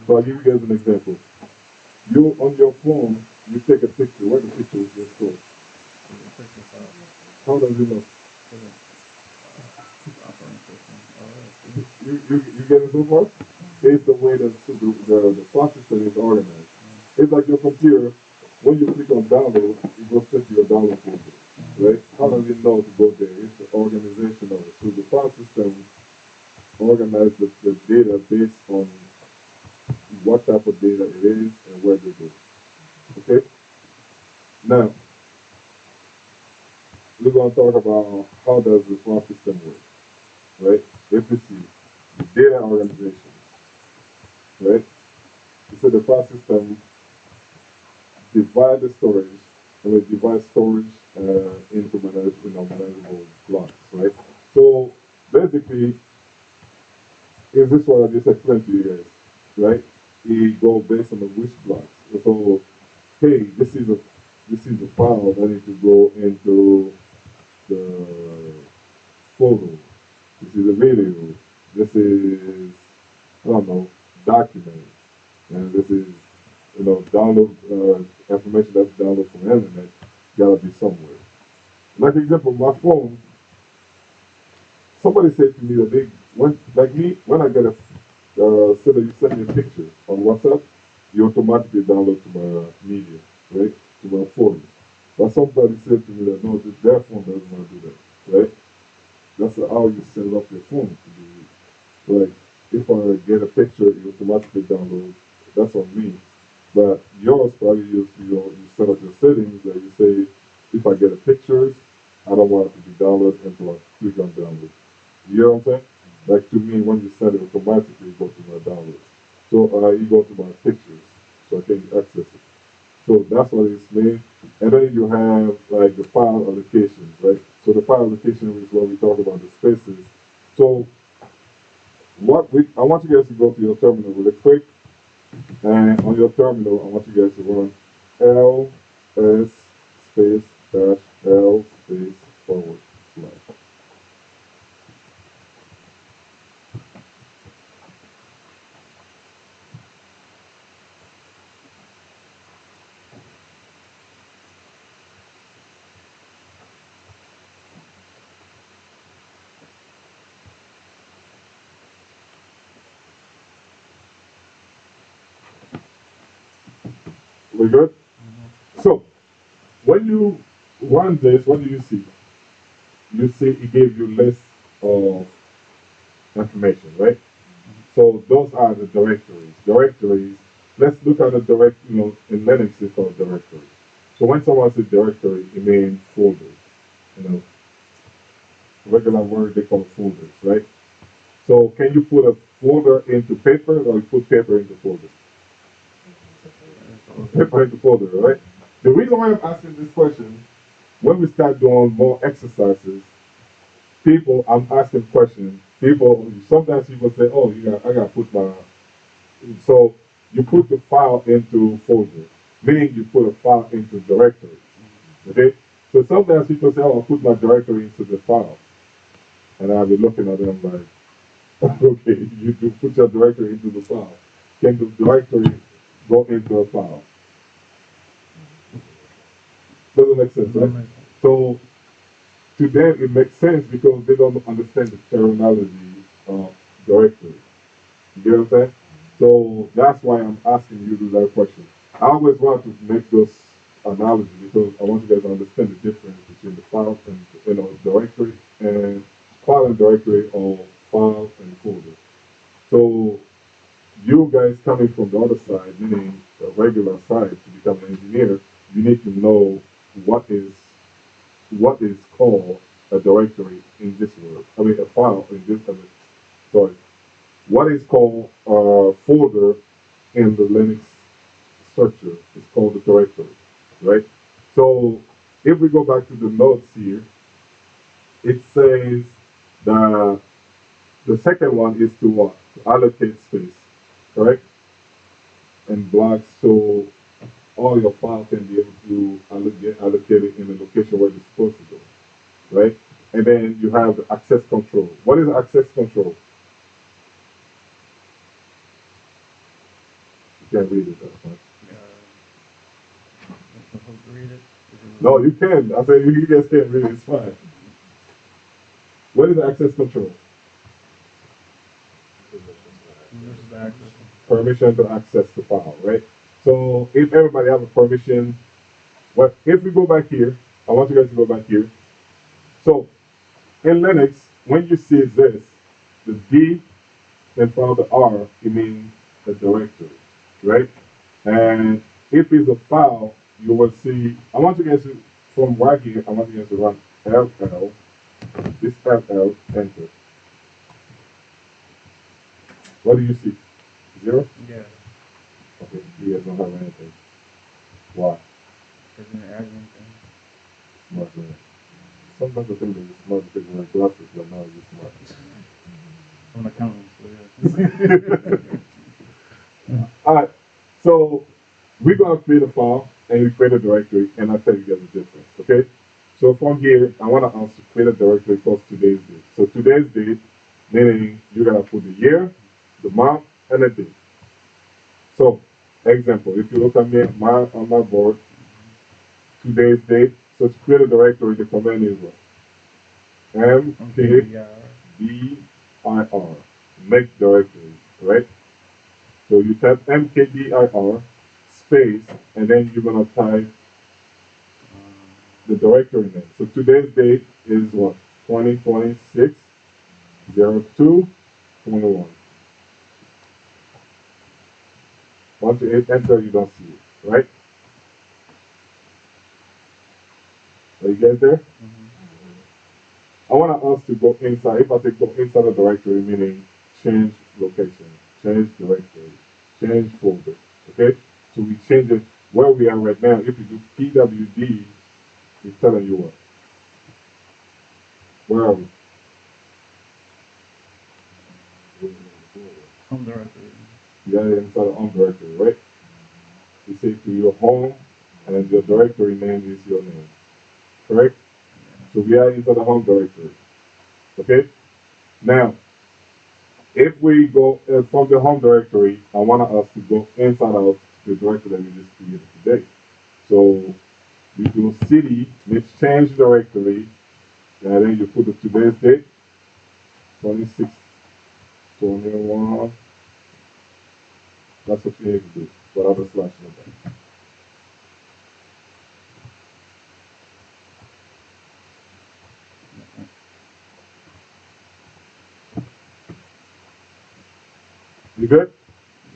So I'll give you guys an example. You on your phone, you take a picture. Where the picture is just stored. How does it look? You get it so far? It's the way that the file system is organized. It's like your computer. When you click on download, it goes straight to your download folder, right? How does it know to go there? It's the organization of it. So the file system organizes the data based on what type of data it is and where they go. Okay? Now, we're going to talk about how does the file system work, right? If we see the data organization, right? We said the file system divide the storage, and we divide storage into manageable blocks, right? So basically, is this what I just explained to you guys, right? It go based on the wish blocks. So, hey, this is a file that needs to go into the photo. This is a video. This is, I don't know, document. And this is, download information that's downloaded from the internet. Gotta be somewhere. Like example, my phone. Somebody said to me that like me, when I get a, say that you send me a picture on WhatsApp, you automatically download to my media, right? To my phone. But somebody said to me that no, their phone doesn't want to do that, right? That's how you set up your phone to do it. Like, if I get a picture, you automatically download. That's on me. But yours probably you set up your settings that you say, if I get a pictures, I don't want it to be downloaded until I click on download. You know what I'm saying? Like to me, when you set it automatically, you go to my downloads. So you go to my pictures, so I can access it. So that's what it's made. And then you have like the file allocations, right? So the file allocation is where we talk about the spaces. So I want you guys to go to your terminal really quick, and on your terminal, I want you guys to run ls space dash l space forward slash. We good? So when you run this, what do you see? You see it gave you list of information, right? So those are the directories. Directories. Let's look at the in Linux it's called directory. So when someone says directory, it means folders. You know, regular word they call folders, right? So can you put a folder into paper or you put paper into folder? Paper into folder, right? The reason why I'm asking this question, when we start doing more exercises, I'm asking questions. Sometimes people say, oh, I got to put my, so you put the file into folder, meaning you put a file into directory. Okay? So sometimes people say, oh, I'll put my directory into the file. And I'll be looking at them like, okay, you do put your directory into the file. Can the directory go into a file? Doesn't make sense, right? So to them it makes sense because they don't understand the terminology of directory. You get what I'm saying? So that's why I'm asking you that question. I always want to make those analogies because I want you guys to understand the difference between the file and directory and file and directory or file and folder. So you guys coming from the other side, meaning the regular side to become an engineer, you need to know what is what is called a directory in this world. I mean a file in this sorry. What is called a folder in the Linux structure is called the directory, right? So if we go back to the notes here, it says that the second one is to what? To allocate space, correct? And blocks so all your files can be able to get allocated in the location where it's supposed to go, right? And then you have the access control. What is access control? can't read it that much. I'm supposed to read it. No, you can. I said you guys can't read it. It's fine. What is access control? This is the access. Permission to access the file, right? So if everybody have a permission, well, if we go back here, I want you guys to go back here. So in Linux, when you see this, the D in front of the R, it means the directory, right? And if it's a file, you will see, I want you guys to, from right here, I want you guys to run LL, this LL, enter. What do you see? 0? Yeah. Okay, you guys don't have anything. Why? Because in the admin thing. Smart man. Sometimes I think they're smart because they wear glasses, but now you're smart. I'm an accountant, so yeah. Alright, so we're gonna create a file and we create a directory, and I'll tell you guys the difference, okay? So from here, I wanna also create a directory called today's date. So today's date, meaning you gotta put the year, the month, and the date. So, example, if you look at me on my board, today's date, so to create a directory, the command is what? MTDIR, make directory, right? So you type mkdir space, and then you're gonna type the directory name. So today's date is what? 2026 02 21. Once you hit enter, you don't see it, right? Are you guys there? I want us to go inside. If I say go inside the directory, meaning change location, change directory, change folder. Okay? So we change it where we are right now. If you do PWD, it's telling you what? Where are we? Home directory. You are inside the home directory, right? You say to your home, and your directory name is your name. Correct? So we are inside the home directory. Okay? Now, if we go from the home directory, I want us to go inside of the directory that we just created today. So you do cd, which change directory, and then you put the today's date, 26, 21. That's what you need to do. Whatever slash number. You good?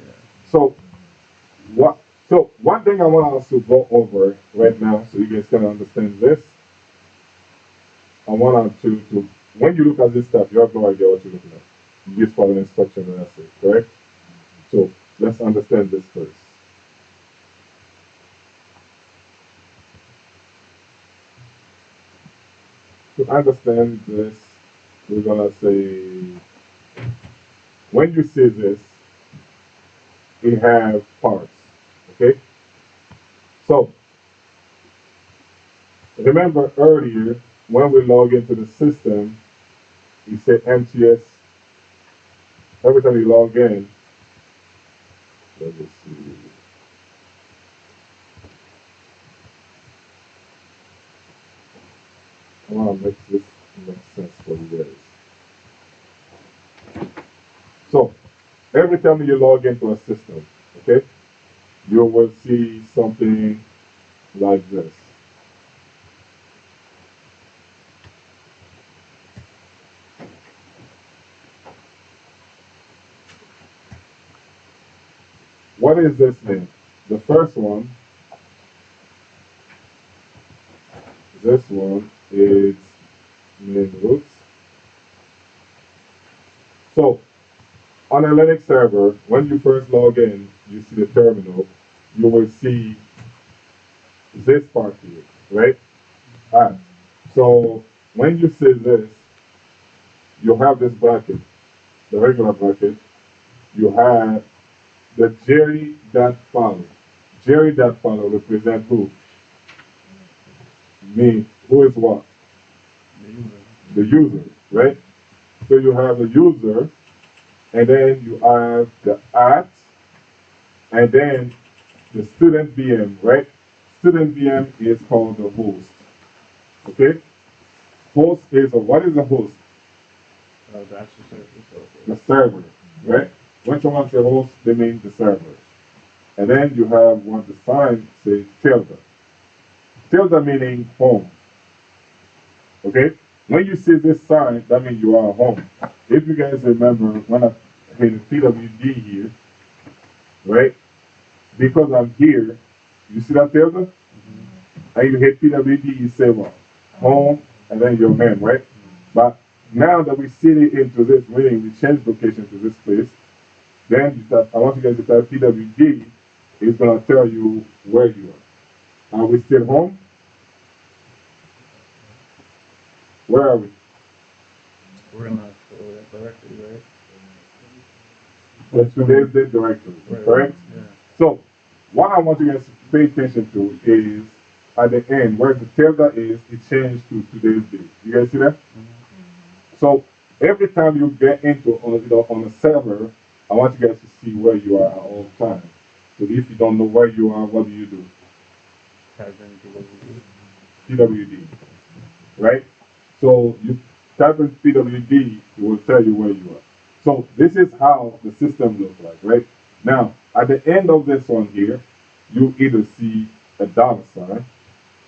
Yeah. So one thing I want us to go over right now, so you guys can understand this. I want us to when you look at this stuff, you have no idea what you're looking at. You just follow the instruction and that's it, correct? So let's understand this first. To understand this, we're gonna say when you see this, it have parts. Okay? So remember earlier when we log into the system, you say MTS. Every time you log in, let me see. I want to make this make sense for you guys. So every time you log into a system, okay, you will see something like this. What is this name? The first one, this one is main roots. So on a Linux server, when you first log in, you see the terminal, you will see this part here, right? Alright. So when you see this, you have this bracket, the regular bracket. You have the Jerry.follow. Jerry.follow represent who? Me. Who is what? The user. The user, right? So you have the user, and then you have the at, and then the student VM, right? Student VM is called the host. Okay? Host is what is a host? The actual service. The server, right? When someone says host, they mean the server. And then you have what the sign says tilde. Tilde meaning home. Okay? When you see this sign, that means you are home. If you guys remember, when I hit PWD here, right? Because I'm here, you see that tilde? And you hit PWD, you say what? Home, and then your name, right? But now that we see it into this, meaning we change location to this place, then you type, I want you guys to type PWD, it's going to tell you where you are. Are we still home? Where are we? We're in that directory, right? The today's date directory, correct? Yeah. So, what I want you guys to pay attention to is at the end, where the tilde is, it changed to today's date. You guys see that? So, every time you get into on a server, I want you guys to see where you are at all times. So, if you don't know where you are, what do? Type in PWD. PWD, right? So, you type in PWD, it will tell you where you are. So, this is how the system looks like, right? Now, at the end of this one here, you either see a dollar sign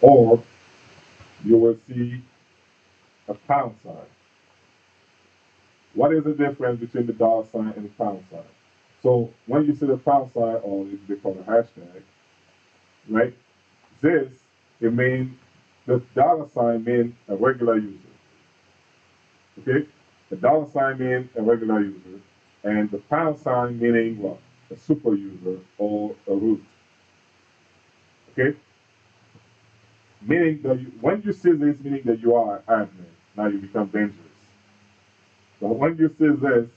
or you will see a pound sign. What is the difference between the dollar sign and the pound sign? So when you see the pound sign, or they call it hashtag, right? This, it means the dollar sign means a regular user. Okay? The dollar sign means a regular user, and the pound sign meaning what? A super user or a root. Okay? Meaning that when you see this, meaning that you are an admin, now you become dangerous. But when you see this,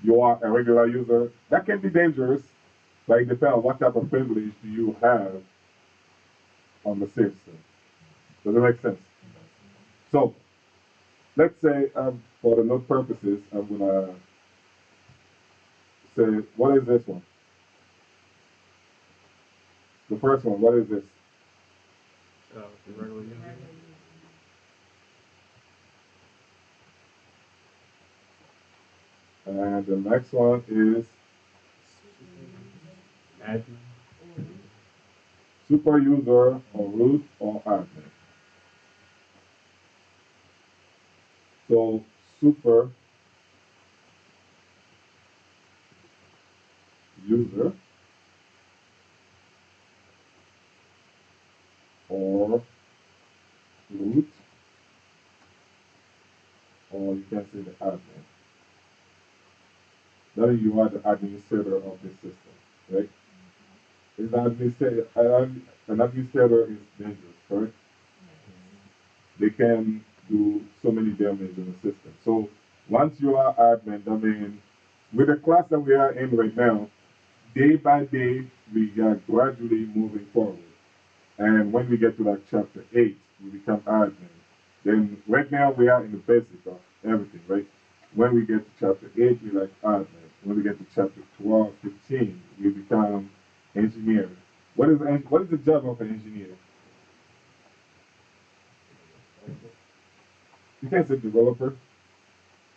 you are a regular user, that can be dangerous, but it depends on what type of privilege do you have on the system. Does it make sense? So let's say for the note purposes, I'm gonna say, what is this one? The first one, what is this? The regular user. And the next one is Admin. super user or root or admin. So super user or root, or you can say the admin. That is, you are the administrator of the system, right? Is an administrator is dangerous, correct? They can do so many damage in the system. So once you are admin, I mean, with the class that we are in right now, day by day, we are gradually moving forward. And when we get to like chapter 8, we become admin. Then right now we are in the basic of everything, right? When we get to chapter 8, we like admin. When we get to chapter 12, 15, we become engineer. What is the job of an engineer? You can't say developer.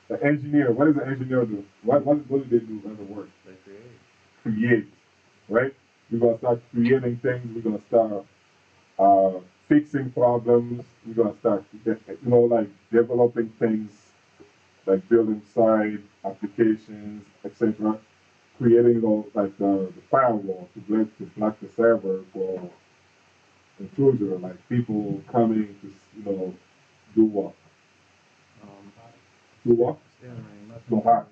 The engineer, what does the engineer do? What do they do as a work? They create. Create, right? We're gonna start creating things. We're gonna start uh, fixing problems. We're gonna start, like developing things, like building site applications, etc. Creating like the firewall to block the server for intrusion, like people coming to do what? Do what? Yeah, I mean, Go nothing. hard,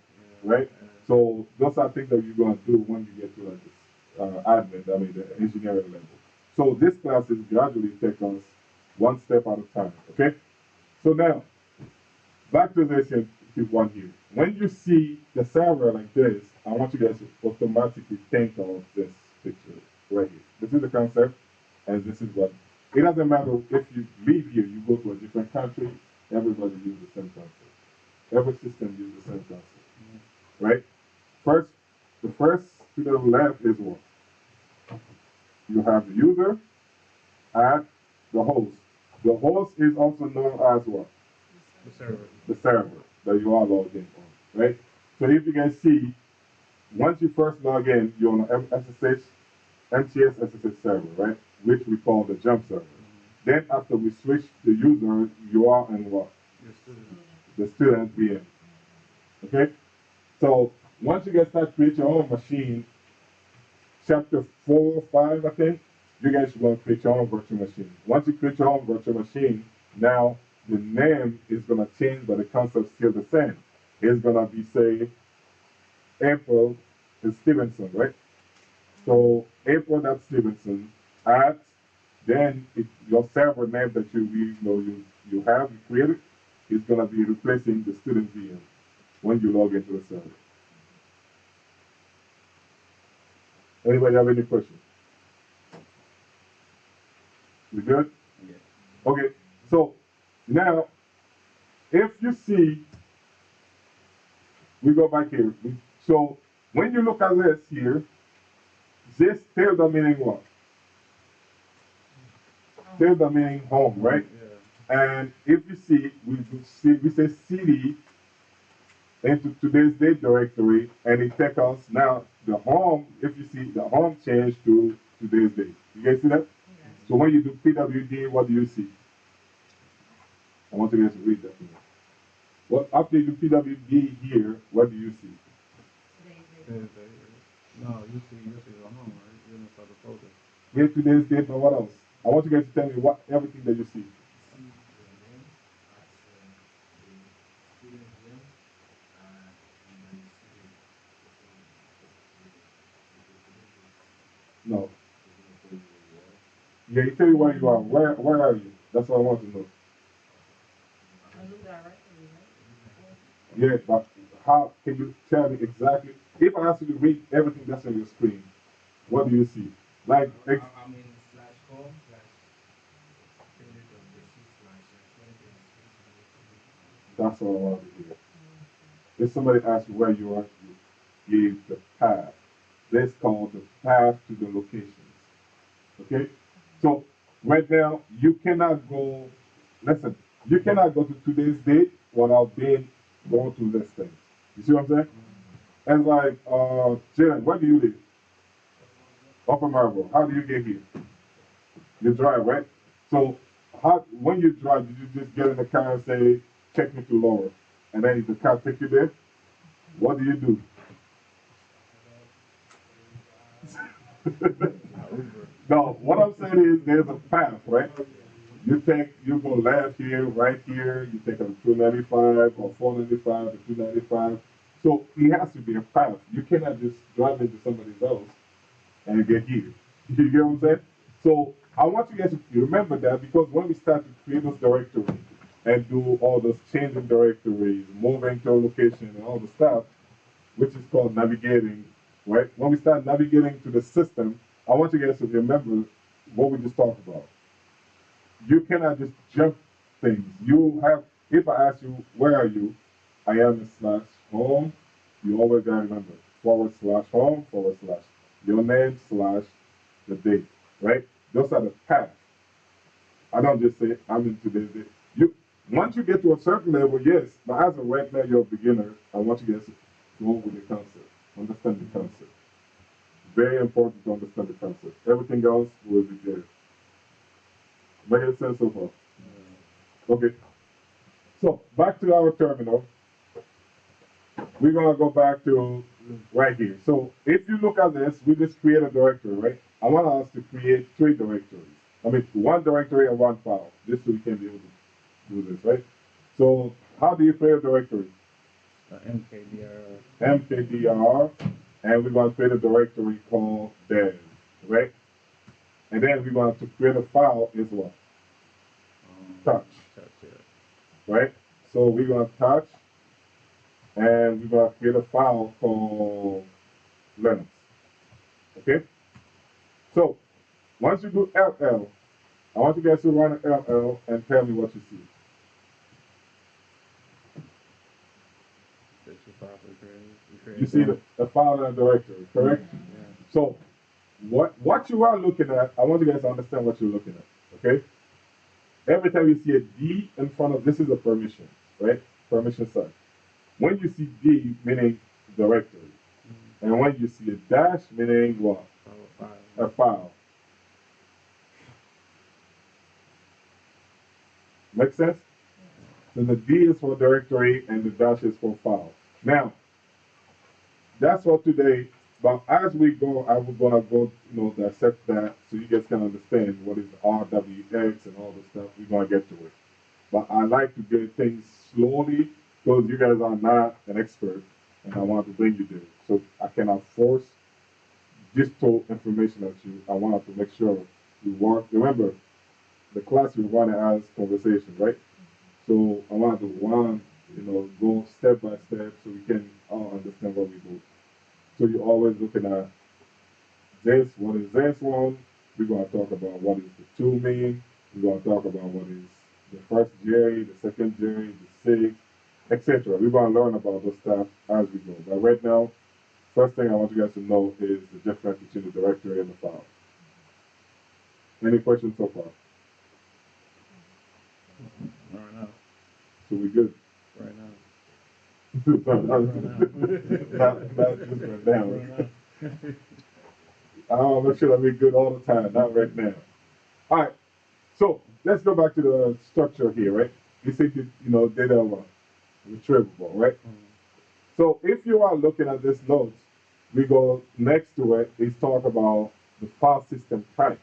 Yeah. right? So those are things that you're gonna do when you get to like this admin, I mean the engineering level. So this class is gradually take us one step at a time. Okay. So now back to this one here. When you see the server like this, I want you guys to automatically think of this picture right here. This is the concept, and this is what. It doesn't matter if you leave here, you go to a different country. Everybody uses the same concept. Every system uses the same concept, right? First, the first to the left is what? You have the user at the host. The host is also known as what? The server. The server that you are logged in on, right? So if you can see, once you first log in, you're on the MTS SSH server, right? Which we call the jump server. Then after we switch the user, you are in what? Your student. The student VM. Okay? So once you guys start create your own machine, chapter 4, 5, I think, you guys should go and create your own virtual machine. Once you create your own virtual machine, now the name is gonna change, but the concept's still the same. It's gonna be say April Stevenson, right? So April.Stevenson at then your server name that you have you created is gonna be replacing the student VM when you log into the server. Anybody have any questions? We good? Yeah. Okay, so now if you see, we go back here. So when you look at this here, this tilde meaning what? Tilde meaning home, right? Yeah. And if you see, we say cd into today's date directory, and it takes us now the home. If you see, the home changed to today's date. You guys see that? Yes. So when you do pwd, what do you see? I want you guys to read that. Well, after you do pwd here, what do you see? Today's date. No, you see the home, right? You're inside the folder. Here today's date, but what else? I want you guys to tell me what everything that you see. See your name at the student name, and then you see No. the folder where Yeah, he tell you where you are. Where are you? That's what I want to know. A new directory, right? Yeah, but how can you tell me exactly? If I ask you to read everything that's on your screen, what do you see? Like, I'm in slash home slash 2026 slash 2026. that's all I want to hear. If somebody asks you where you are, you give the path. That's called the path to the locations. Okay? So right now, you cannot go, listen, you cannot go to today's date without being going to this thing. You see what I'm saying? And like, Jalen, where do you live? Upper Marlboro. How do you get here? You drive, right? So when you drive, did you just get in the car and say, take me to Lower? And then if the car take you there, what do you do? Uber. No, what I'm saying is there's a path, right? You go left here, right here, you take a 295 or 495 or 295. So it has to be a path. You cannot just drive into somebody's house and get here. You get what I'm saying? So I want you guys to remember that, because when we start to create those directories and do all those changing directories, moving to a location and all the stuff, which is called navigating, right? When we start navigating to the system, I want you guys to remember what we just talked about. You cannot just jump things. You have, if I ask you, where are you? I am slash home. You always gotta remember / home / your name slash the date, right? Those are the paths. I don't just say I'm in today's date. You once you get to a certain level, yes, but as a right now you're a beginner, I want you guys to go with the concept. Understand the concept. Very important to understand the concept. Everything else will be there. Make sense so far? Okay. So back to our terminal. We're gonna go back to right here. So if you look at this, we just create a directory, right? I want us to create 3 directories. I mean, 1 directory and 1 file, just so we can be able to do this, right? So how do you create a directory? MKDR. MKDR, and we're going to create a directory called dev, right? And then we're going to create a file is what? Touch, Touch, yeah. right? So we're going to touch, and we're going to create a file called Linux, okay? So once you do LL, I want you guys to run an LL and tell me what you see. That's your file for creating. You see the file in the directory, correct? Yeah. So what you are looking at, I want you guys to understand what you're looking at. Okay? Every time you see a D in front of this is a permission, right? Permission set. When you see D, meaning directory, and when you see a dash, meaning what? Our file. A file. Make sense? So the D is for directory and the dash is for file. Now, that's for today. But as we go, I was gonna go, dissect that so you guys can understand what is RWX and all the stuff. We're gonna get to it. But I like to get things slowly because you guys are not an expert, and I want to bring you there. So I cannot force digital information at you. I want to make sure you work. Remember, the class we want to as conversation, right? So I want to go step by step so we can all understand what we do. So you're always looking at this, what is this one? We're going to talk about what is the two mean. We're going to talk about what is the first J, the second J, the six, etc. We're going to learn about those stuff as we go. But right now, first thing I want you guys to know is the difference between the directory and the file. Any questions so far? Right now. So we good? Right now. not just right now. Right now. I want to make sure that we're good all the time, not right now. All right. So let's go back to the structure here, right? You say, data retrievable, right? So if you are looking at this note, we go next to it is talk about the file system type,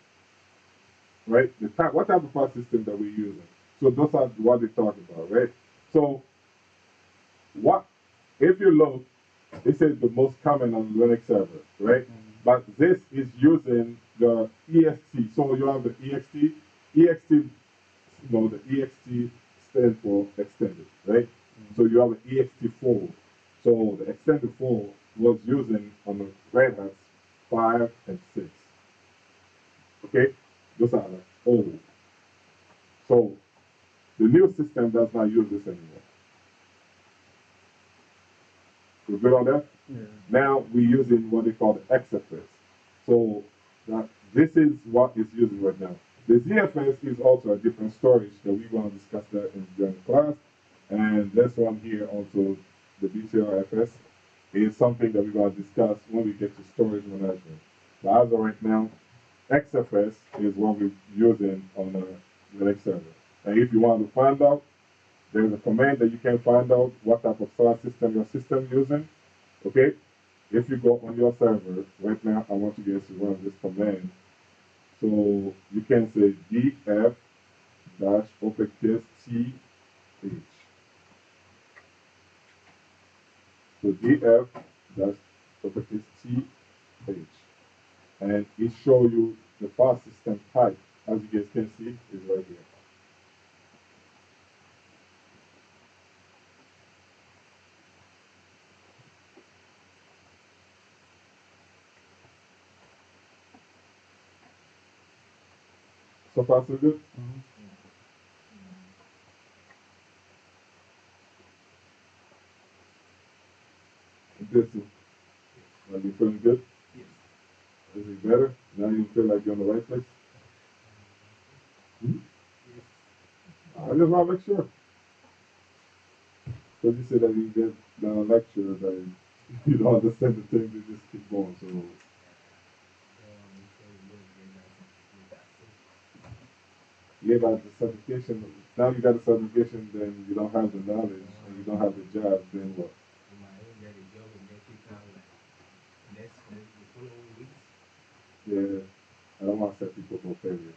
right? The type, what type of file system that we're using. So those are what they talk about, right? So what if you look, it says the most common on Linux server, right? But this is using the EXT. So you have the EXT. EXT, the EXT stands for extended, right? So you have an EXT4. So the extended 4 was using on the Red Hat 5 and 6. Okay? Those are like old. So the new system does not use this anymore. We're good on that? Yeah. Now we're using what they call the XFS. So that this is what is using right now. The ZFS is also a different storage that we're going to discuss that during the class. And this one here also, the BTRFS, is something that we're going to discuss when we get to storage management. But as of right now, XFS is what we're using on a Linux server. And if you want to find out, there's a command that you can find out what type of file system your system using. Okay? If you go on your server, right now I want you guys to run this command. So you can say df dash opencast th. So df dash opencast th. And it show you the file system type. As you guys can see, is right here. So far so good? This is, are you feeling good? Yes. Is it better? Now you feel like you're in the right place? Yes. I just want to make sure. Because you said that you get the lecture that you don't understand the things, you just keep going. So, yeah, but the certification, now you got the certification, then you don't have the knowledge and you don't have the job, then what? You might even get a job and then kick out like the following weeks. Yeah, I don't want to set people for failure.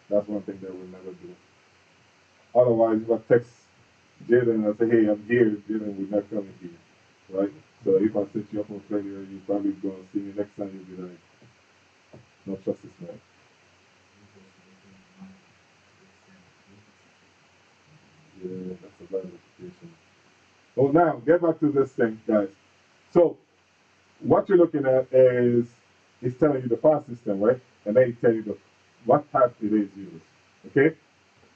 That's one thing that we'll never do. Otherwise, if I text Jaden and I say, hey, I'm here, Jaden will not come here, right? So if I set you up for failure, you're probably going to see me next time, you'll be like, no trust this man. Yeah, that's a bad reputation. Well, now, get back to this thing, guys. So, what you're looking at is, it's telling you the file system, right? And then it tells you what type it is used, okay?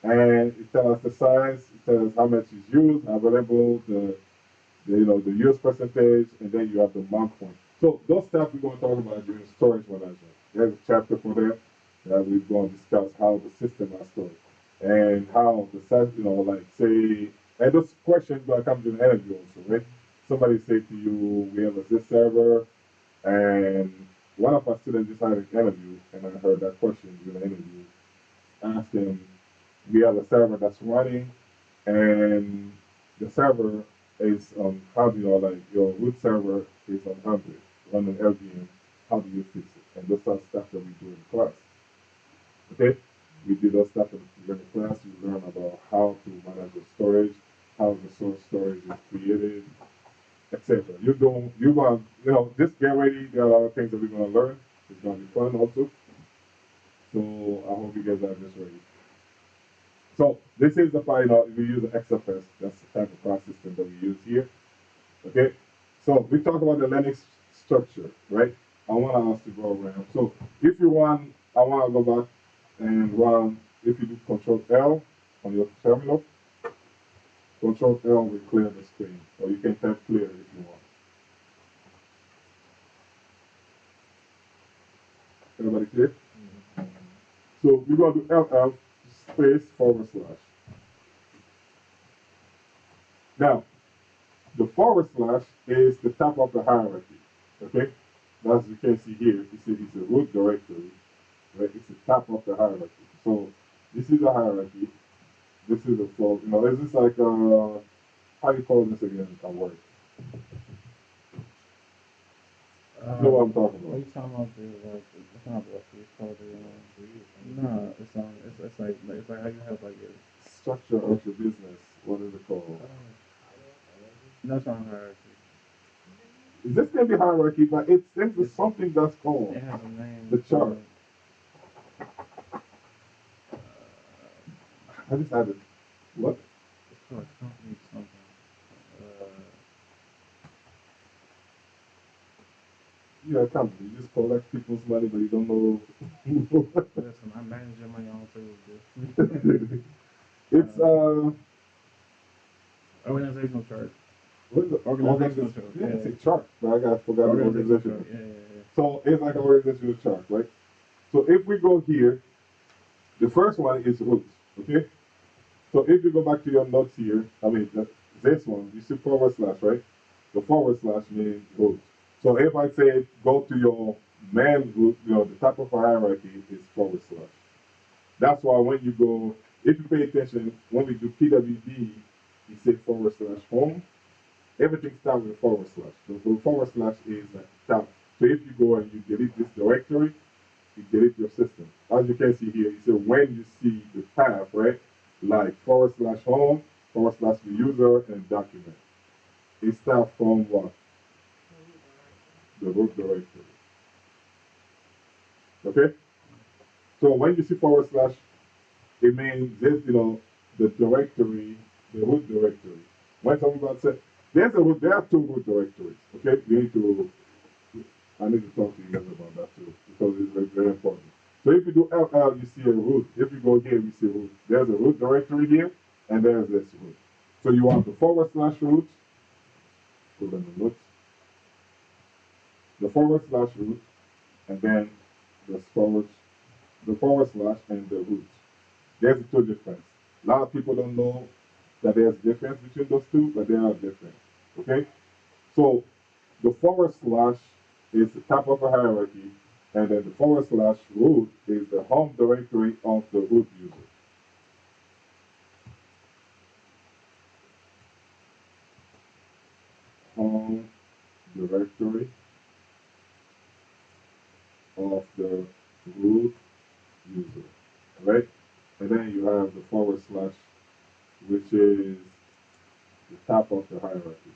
And it tells us the size, it tells us how much is used, available, the use percentage, and then you have the mark point. So those stuff we're going to talk about during storage management. There's a chapter for that that we're going to discuss how the system are stored and how the set, like say, and those questions going to come to an interview also, right? Somebody say to you, we have a this server, and one of our students just had an interview, and I heard that question during the interview, asking, we have a server that's running, and the server is how do like your root server is on 100 running LVM. How do you fix it? And those are stuff that we do in class. Okay, we do those stuff in the class. You learn about how to manage the storage, how the source storage is created, etc. You're going just get ready. There are a lot of things that we're going to learn. It's going to be fun also. So I hope you guys are just ready. So this is the part, we use the XFS. That's the type of file system that we use here. Okay. So we talk about the Linux structure, right? I want us to go around. So if you want, I want to go back and run. If you do Control L on your terminal, Control L will clear the screen, or you can type clear if you want. Everybody clear? So we're going to do LL space forward slash. Now, the forward slash is the top of the hierarchy. Okay? As you can see here, you see it's a root directory, right? It's the top of the hierarchy. So this is the hierarchy. This is the flow. This is like how do you call this again? A word. You know what I'm talking What are about? you talking about? It's not what it's called. No, it's like how you have like your. Structure of your business. What is it called? No, it's not hierarchy. This can be hierarchy, but it's something that's called It has a name. the chart. I just had it. What? It's called company something. Uh, You're a company. You just collect people's money, but you don't know. Listen, I manage your money on too. It's Organizational chart. what is it? Organizational chart. Yeah, it's a chart, but forgot the Organizational organization. chart. Yeah. So it's like an organizational chart, right? So if we go here, the first one is roots. Okay. So if you go back to your notes here, this one, you see forward slash, right? The forward slash means root. So if I say go to your main root, the top of a hierarchy is forward slash. That's why when you go, if you pay attention, when we do PWD, you say forward slash home. Everything starts with forward slash. The forward slash is at the top. So if you go and you delete this directory, you delete your system. As you can see here, you say when you see the path, right? Like forward slash home, forward slash the user, and document. It starts from what? The root directory. Okay? So when you see forward slash, it means this, the directory, the root directory. When somebody says, there are two root directories. Okay? I need to talk to you guys about that too, because it's very, very important. So if you do LL, you see a root. If you go here, you see root. There's a root directory here, and there's this root. So you want the forward slash root, put on the notes, the forward slash root, and then the forward slash and the root. There's the two difference. A lot of people don't know that there's a difference between those two, but they are different. Okay? So the forward slash is the top of a hierarchy, and then the forward slash root is the home directory of the root user. Home directory of the root user. Right? And then you have the forward slash, which is the top of the hierarchy.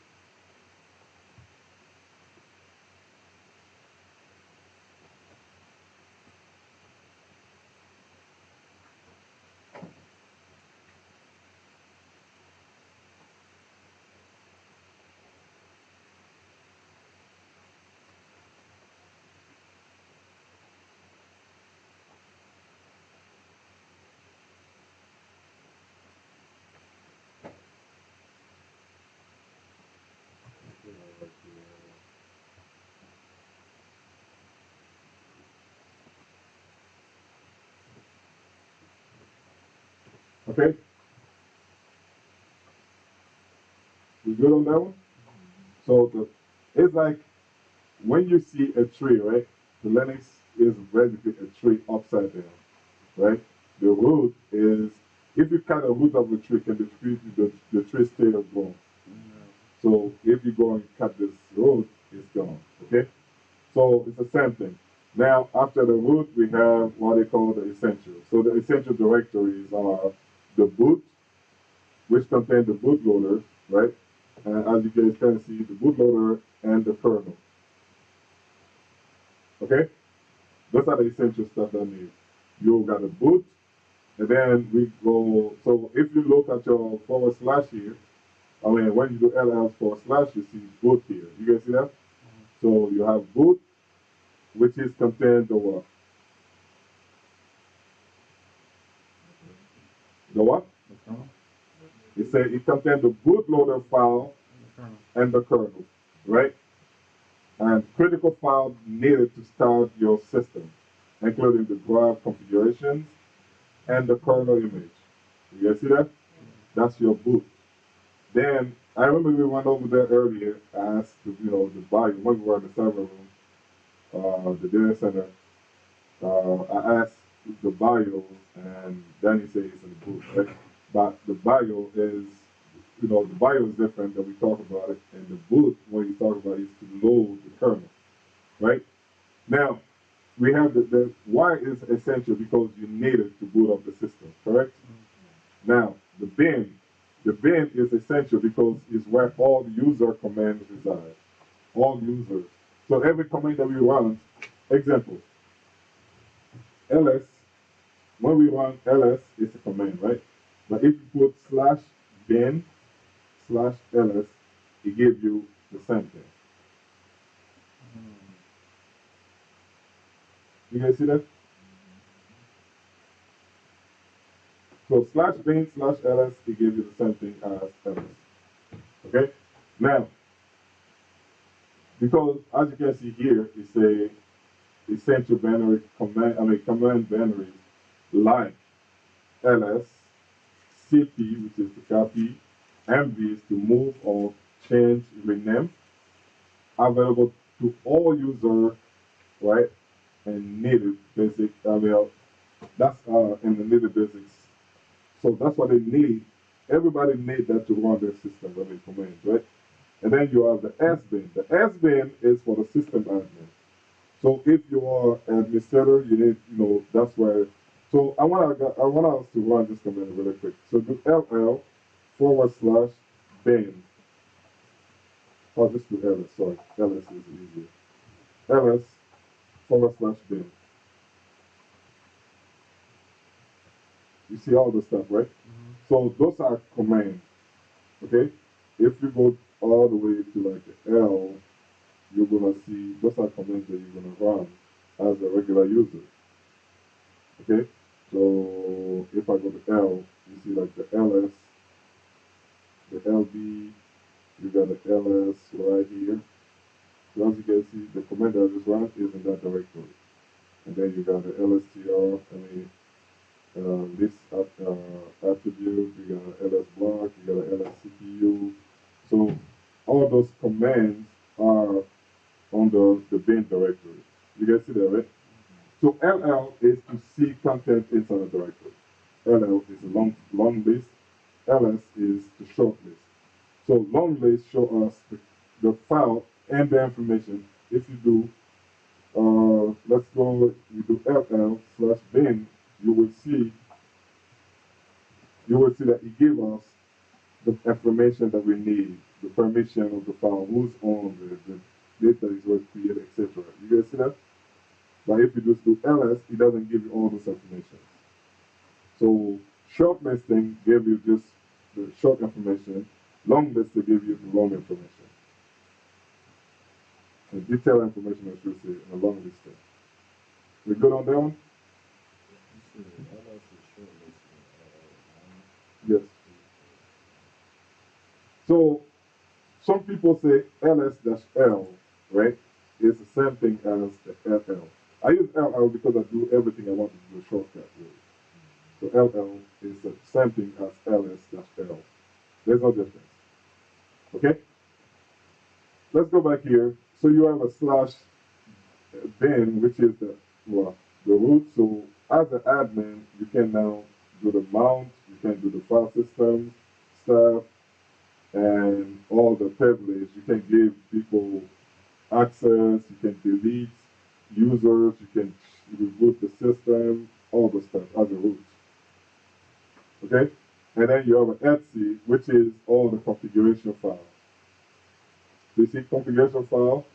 Okay? We good on that one? So it's like when you see a tree, right? The Linux is basically a tree upside down, right? The root is, if you cut a root of the tree, can the tree stay growing? No. So if you go and cut this root, it's gone. Okay? So it's the same thing. Now after the root, we have what they call the essentials. So the essential directories are the boot, which contain the bootloader, right? And as you guys can see, the bootloader and the kernel. Okay? Those are the essential stuff that needs. You got a boot, and then we go. So if you look at your forward slash here, I mean, when you do ls forward slash, you see boot here. You guys see that? So you have boot, which is contained the what? The what? The kernel. It says it contains the bootloader file The kernel. and the kernel, right? And critical files needed to start your system, including the drive configurations and the kernel image. You guys see that? That's your boot. Then I remember we went over there earlier. I asked the buyer when we were in the server room, the data center. I asked the bio, and then he said it's in the boot, right? But the bio is, the bio is different than we talk about it, and the boot, when you talk about it, is to load the kernel, right? Now, we have the why is essential because you need it to boot up the system, correct? Now, the bin is essential because it's where all the user commands reside. All users. So every command that we run, example, ls, when we run ls, it's a command, right? But if you put slash bin slash ls, it gives you the same thing. You guys see that? So slash bin slash ls, it gives you the same thing as ls. Okay? Now, because as you can see here, it's a essential binary command binaries like ls, cp, which is to copy, mv is to move or change, rename, available to all users, right? And needed basic, that's in the needed basics. So that's what they need. Everybody need that to run their system, running commands, right? And then you have the S-bin. The S-bin is for the system admin. So if you are an administrator, you need, that's where. So I want us to run this command really quick. So do ll forward slash bin. Oh, just do ls. Sorry, ls is easier. Ls forward slash bin. You see all the stuff, right? So those are commands. Okay. If you go all the way to like the L, you're gonna see those are commands that you're gonna run as a regular user. Okay. So if I go to L, you see like the ls, the lb, you got the ls right here. So as you can see, the command that I just ran is in that directory. And then you got the lstr, this attribute, you got an ls block, you got an ls cpu. So all those commands are on the bin directory. You guys see that, right? So ll is to see content inside the directory. LL is a long list. LS is the short list. So long list show us the file and the information. If you do, let's go, you do ll slash bin, you will see that it gives us the information that we need, the permission of the file, who's on the data is was created, etc. You guys see that? But if you just do ls, it doesn't give you all this information. So short listing give you just the short information, long listing give you the long information. And detailed information, I should say, in a long listing. We good on that one? Yes. So some people say ls-l, right? It's the same thing as the ll. I use ll because I do everything I want to do shortcut with. So LL is the same thing as LS-L. There's no difference. Okay? Let's go back here. So you have a slash bin, which is the root. So as an admin, you can now do the mount, you can do the file system stuff, and all the privilege. You can give people access, you can delete users, you can reboot the system, all the stuff as a root. Okay? And then you have an Etsy, which is all the configuration files. So you see configuration file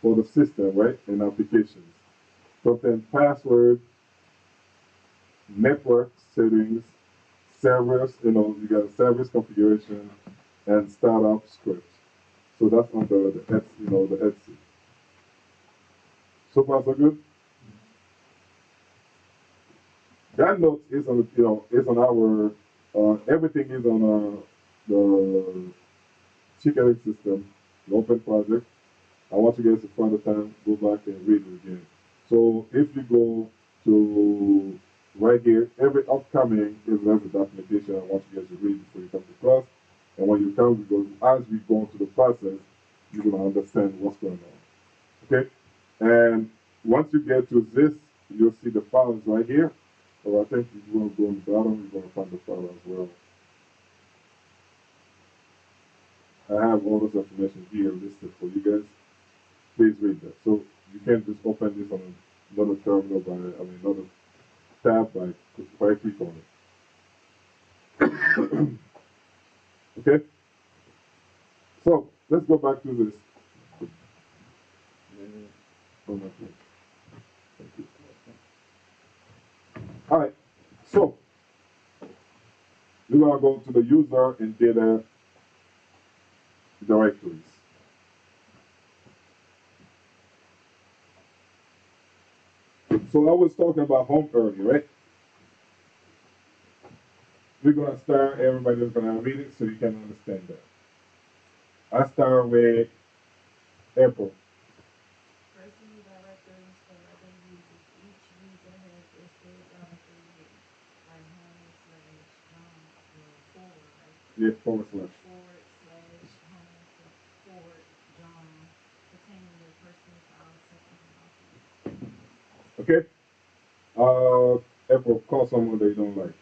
for the system, right? And applications. Contain password, network settings, servers, you got a service configuration and startup script. So that's under the Etsy, the Etsy. So far so good? That note is on is on our everything is on the ticketing system, the open project. I want you guys to find the time, go back and read it again. So if you go to right here, every upcoming is there's a documentation I want you guys to read before you come to class. And when you come, because as we go through the process, you're gonna understand what's going on. Okay? And once you get to this, you'll see the files right here. So I think if you want to go on the bottom, you're gonna find the file as well. I have all this information here listed for you guys. Please read that. So you can't just open this on another terminal another tab by click on it. Okay? So let's go back to this. Oh, my God. Thank you. All right. So we're gonna go to the user and data directories. So I was talking about home earlier, right? We're gonna start. Everybody's gonna read it so you can understand that. I start with April. Personal directories for other users. Each user has its own directory name, like home slash John forward, right? Yeah, forward slash. Forward slash home forward John, containing their personal files, settings, and documents. Okay? April, call someone that you don't like.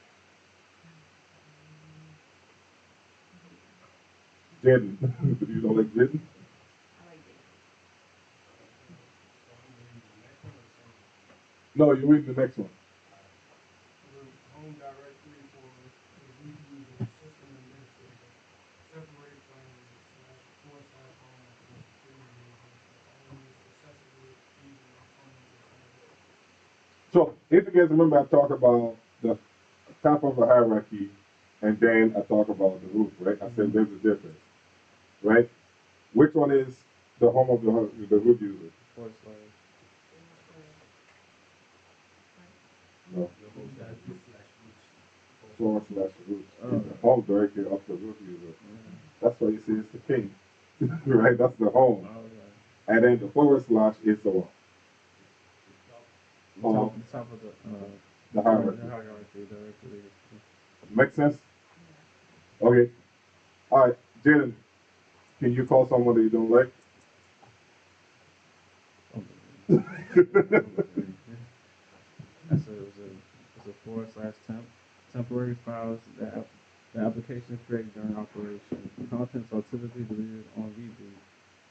Jaden. You don't like Jaden? I like David. So I'm reading the next one or the same one? No, you read the next one. Alright. Root home directory for the root user system administrator. Separate from slash forward slash home for security reasons. Only use accessible using phones or unavailable. So, if you guys remember, I talked about the top of the hierarchy, and then I talked about the roof, right? I said there's a difference, right? Which one is the home of the root user? Forward slash. Forward slash, right? No, The home directory slash roots. forward slash root. Oh. It's the home directory of the root user. Yeah. That's why you see it's the king, right? That's the home. Oh, yeah. And then the forward slash is the what? The top. The top of The the hierarchy. hierarchy directory. Make sense? Yeah. Okay. All right, Jaden, can you call someone that you don't like? Oh, it's a forward slash temporary files that the application created during operation. Contents are typically deleted on reboot,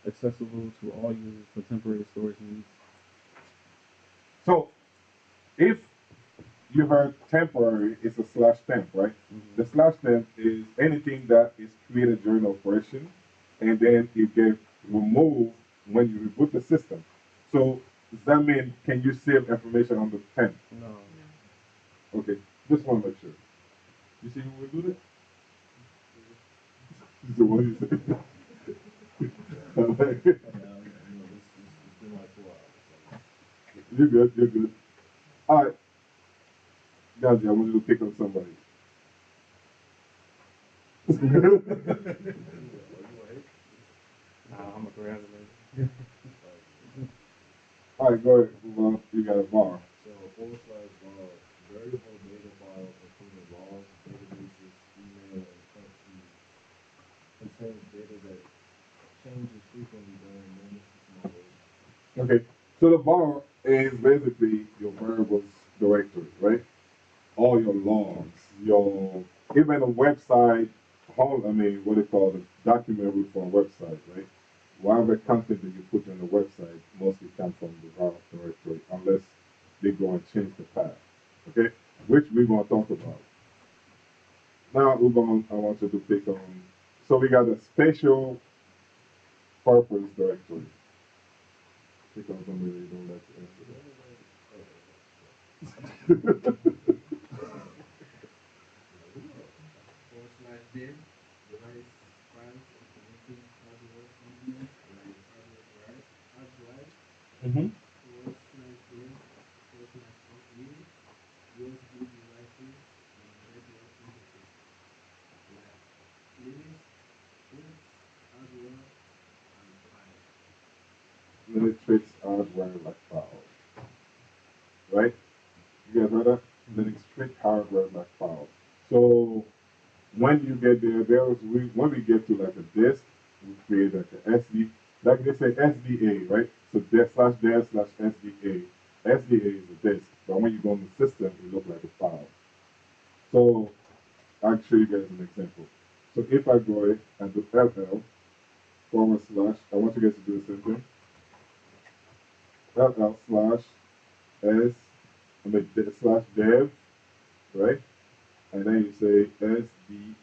accessible to all users for temporary storage needs. So, if you heard temporary, it's a slash temp, right? Mm-hmm. The slash temp is anything that is created during operation and then it gets removed when you reboot the system. So, does that mean can you save information on the temp? No. No. Okay, just want to make sure. You see when we do that? So what do you say? It's been like 4 hours. You're good, you're good. All right, guys, I want you to pick on somebody. Nah, I'm a graduate. All right, go ahead. Well, you got a bar. So forward slash variable data file contains data that changes frequently during normal system operation. Okay, so the var is basically your variables directory, right? All your logs, your even a website, how I mean, what they call the document root for a website, right? Whatever content that you put on the website mostly comes from the var directory, unless they go and change the path. Okay, which we're gonna talk about. Now we're going. I want you to pick on. So we got a special purpose directory. Pick on somebody that don't like to answer Forward slash div, device files, implementing hardware components, like hardware drive, that. Mm-hmm. forward slash div, forward slash alt U, USB devices, network interface, like Linux hardware file. Linux hardware like file, right? You guys read that? Linux strict hardware like file. So when you get there, when we get to like a disk, we create like a SD, like they say SDA, right? So dev slash dev slash SDA. SDA is a disk, but when you go on the system, it looks like a file. So I'll show you guys an example. So if I go ahead and do LL forward slash, I want you guys to do the same thing. LL slash S, I mean slash dev, right? And then you say SDA,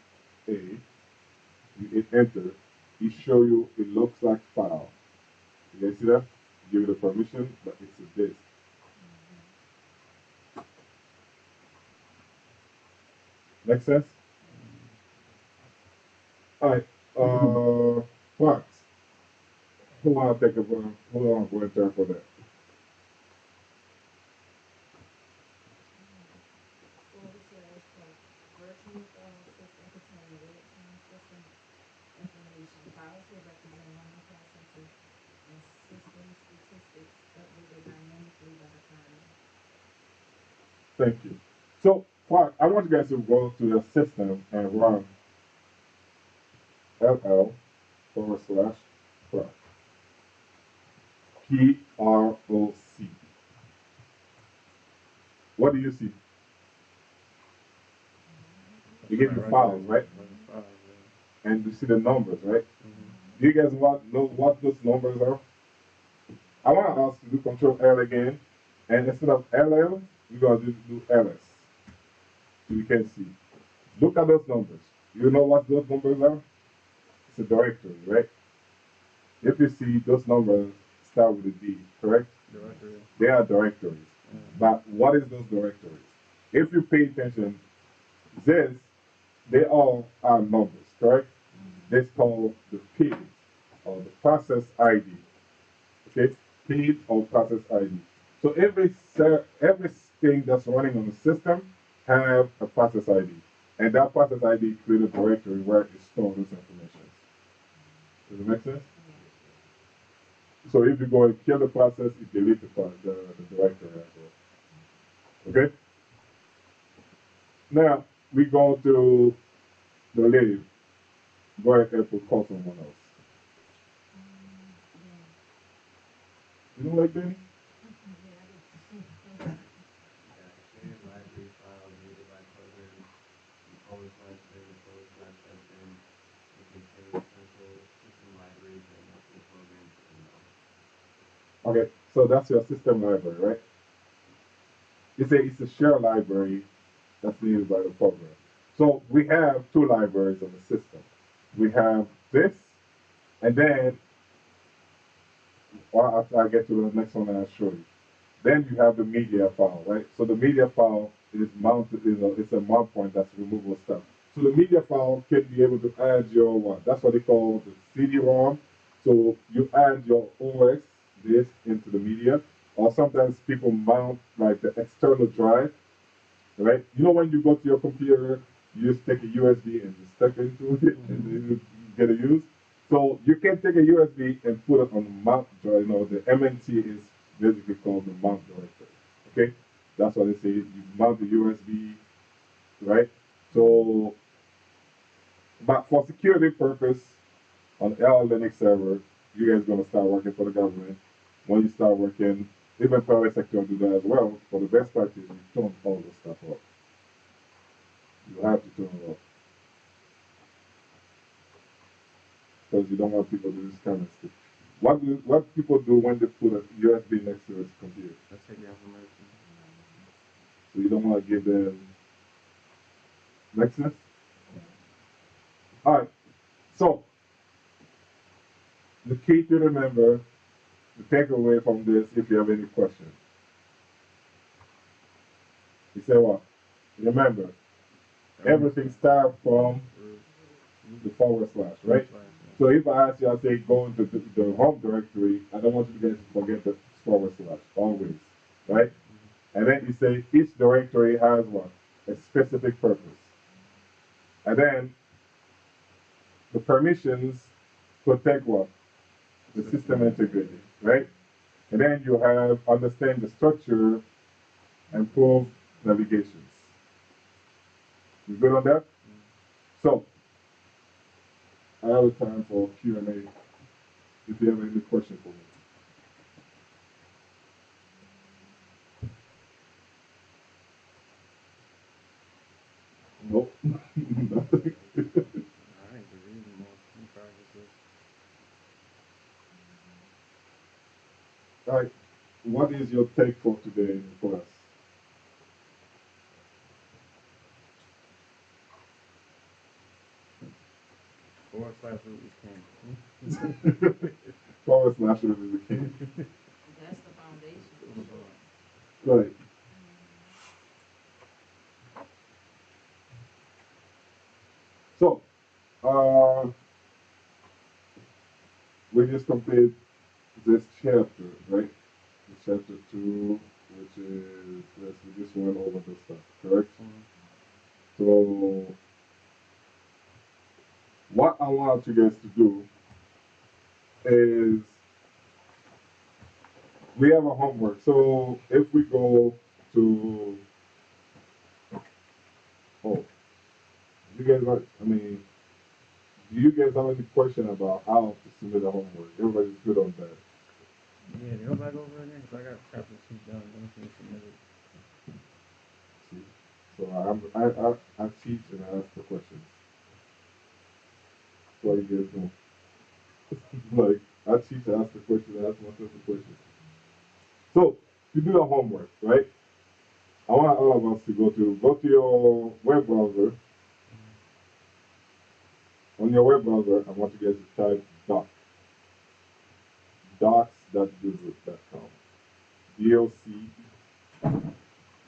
you hit enter, it show you, it looks like file. You guys see that? Give it a permission, but it's a disk. Make sense? Alright, what? Who wanna take a, who wanna go in turn for that? Forward slash part. Virtual system contain real-time system information. Files here represent running processes and system statistics updated dynamically by the kernel. Thank you. So, what, I want you guys to go to the system and run LL forward slash proc. PROC. What do you see? You get Right, your right there. files, right? Running files, yeah. And you see the numbers, right? Mm-hmm. Do you guys know what those numbers are? I want to ask you to do Control L again, and instead of LL, you're gonna do LS, so you can see. Look at those numbers. You know what those numbers are? It's a directory, right? If you see those numbers start with a D, correct? Directory. They are directories. Yeah. But what is those directories? If you pay attention, this they all are numbers, correct? This called the PID or the process ID. Okay, PID or process ID. So everything that's running on the system have a process ID, and that process ID create a directory where it stores this information. Does it make sense? So if you go and kill the process, it delete the directory as well. Okay. Now we go to the leave. Go ahead and call someone else. Then, You don't like Benny? yeah, I do. You got shared library file created by programs forward slash bin forward slash sn. It contains central system libraries that multiple programs can know. Okay, so that's your system library, right? It's a shared library that's needed by the program. So we have two libraries on the system. We have this, and then well, after I get to the next one, I'll show you. Then you have the media file, right? So the media file is mounted, it's a mount point that's removable stuff. So the media file can be able to add your what? That's what they call the CD-ROM. So you add your OS disk into the media, or sometimes people mount like the external drive, right? You know when you go to your computer, you just take a USB and just stuck into it, and then you get a use. So you can take a USB and put it on the mount drive. You know the MNT is basically called the mount directory. Okay, that's what they say. You mount the USB, right? So, but for security purpose, on L Linux server, you guys gonna start working for the government. When you start working, even private sector do that as well. For the best part is you turn all this stuff off. You have to turn it off because you don't want people to do this kind of stuff. What people do when they put a USB next to their computer? That's take the information. So you don't want to give them. Make sense? All right. So the key to remember, the takeaway from this, if you have any questions, you say what? Remember, everything starts from the forward slash, right? So if I ask you, I say go into the home directory, I don't want you guys to forget the forward slash, always, right? And then you say each directory has what? A specific purpose. And then the permissions protect what? The system integrity, right? And then you have understand the structure and prove navigations. You good on that? So, I have time for Q&A if you have any question for me. Nope. Nothing. I ain't reading more. I'm practicing. All right. What is your take for today in class? Forward slash root is king. Forward slash is the king. That's the foundation for sure. Right. So, uh, we just completed this chapter, right? Chapter 2, which is, we just went over this stuff, correct? So, what I want you guys to do is we have a homework. So, if we go to, oh, you guys want, I mean, do you guys have any question about how to submit a homework? Everybody's good on that. Yeah, go back over again because I got chapter 2 done. Let me submit it. See? So I teach and I ask the questions. That's what you guys do. Like, I teach, I ask the questions, I ask myself the questions. So, you do the homework, right? I want all of us to go to your web browser. On your web browser, I want you guys to type docs.google.com.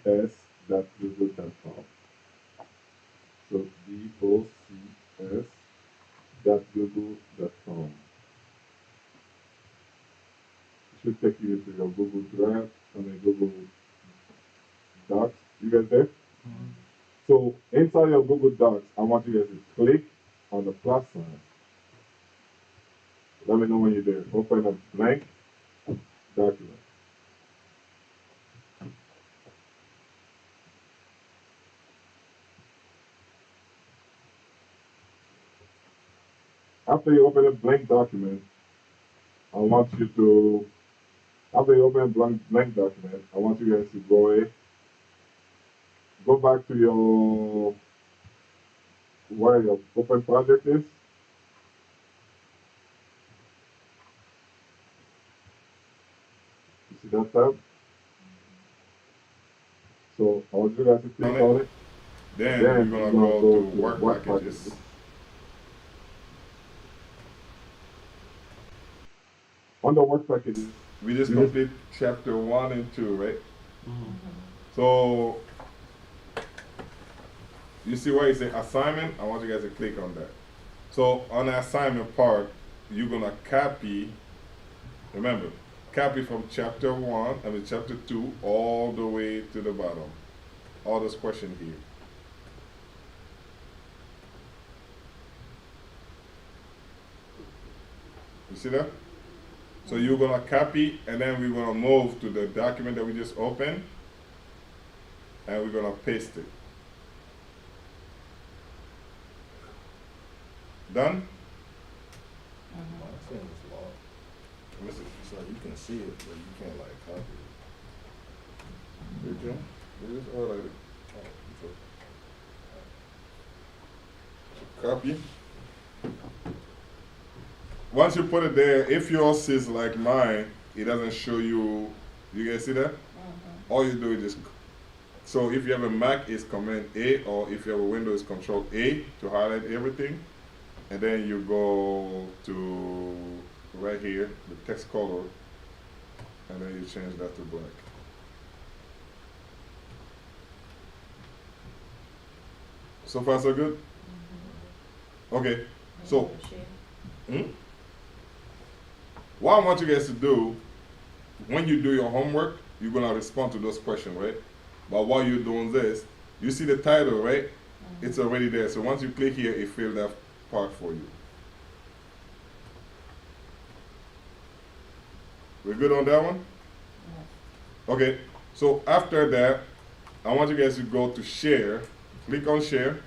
docs.google.com. So docs.google.com. It should take you into your Google Drive, Google Docs. You guys there? Mm-hmm. So inside your Google Docs, I want you guys to click on the plus sign. Let me know when you're there. Open a blank document. After you open a blank document, I want you to, after you open a blank document, I want you guys to go back to your, where your open project is. You see that tab? So I want you guys to click on it. Then Then we're you're gonna gonna go go to to work work packages. packages. Under work packages, We just complete chapter 1 and 2, right? So you see where it says assignment? I want you guys to click on that. So on the assignment part, you're gonna copy, remember, copy from chapter 1, chapter 2, all the way to the bottom. All this question here. You see that? So you're gonna copy and then we're gonna move to the document that we just opened and we're gonna paste it. Done? It's like you can see it, but you can't like copy it. Did you? Did this or like it? Oh, copy. Once you put it there, if yours is like mine, it doesn't show you. You guys see that? All you do is just. So if you have a Mac, it's Command A, or if you have a Windows, Control A to highlight everything, and then you go to right here, the text color, and then you change that to black. So far, so good. Okay. So. What I want you guys to do, when you do your homework, you're gonna respond to those questions, right? But while you're doing this, you see the title, right? It's already there. So once you click here, it fills that part for you. We're good on that one? Okay. So after that, I want you guys to go to share. Click on share.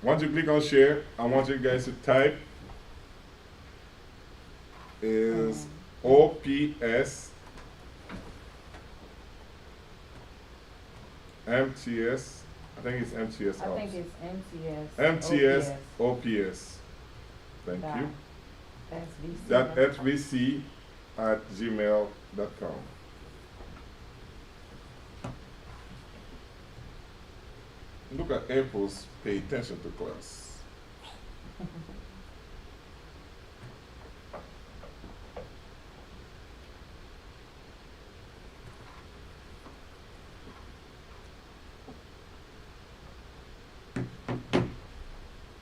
Once you click on share, I want you guys to type is OPS MTS. I think it's MTS. I think it's MTS. MTS OPS. Thank you. That hvc@gmail.com. Look at April's pay attention to class.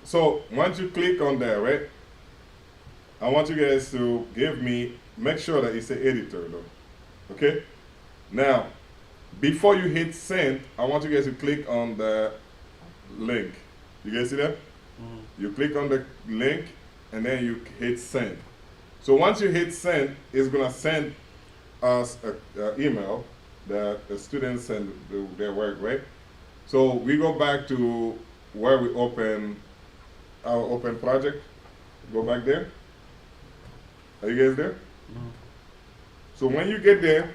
So once you click on there, right? I want you guys to make sure that it's an editor though. Okay? Now, before you hit send, I want you guys to click on the link. You guys see that? You click on the link and then you hit send. So once you hit send, it's gonna send us an email that the students send their work, right? So we go back to where we open our open project. Go back there. Are you guys there? So when you get there,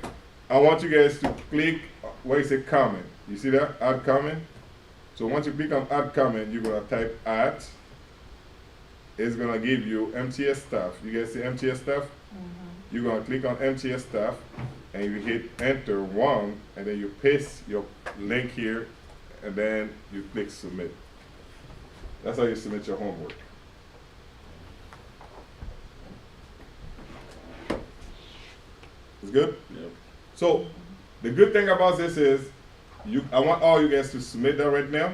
I want you guys to click where it says comment. You see that? Add comment. So once you click on add comment, you're gonna type add. It's gonna give you MTS staff. You guys see MTS staff? You're gonna click on MTS staff and you hit enter 1 and then you paste your link here and then you click submit. That's how you submit your homework. It's good? Yep. So the good thing about this is I want all you guys to submit that right now.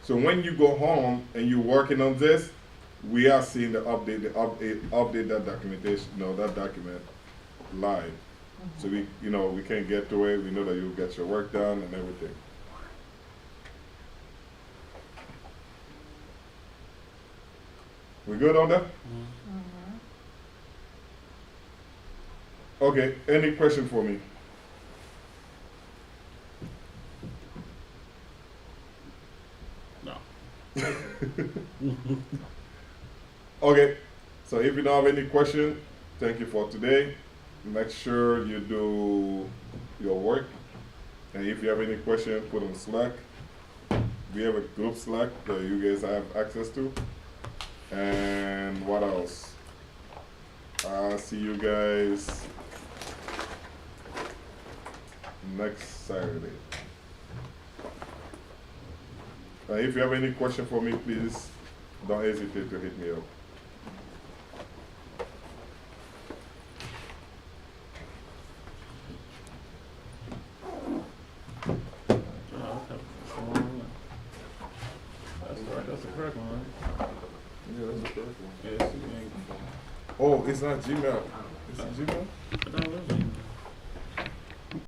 So when you go home and you're working on this, we are seeing the update that documentation, that document live. So we can't get to it. We know that you'll get your work done and everything. We good on that? Okay, any question for me? No. Okay, so if you don't have any question, thank you for today. Make sure you do your work. And if you have any question, put on Slack. We have a group Slack that you guys have access to. And what else? I'll see you guys next Saturday. If you have any question for me, please don't hesitate to hit me up. That's the correct one, right? Yeah, that's the correct one. Yeah, it's Oh, it's not Gmail. It's Gmail? I thought it was Gmail.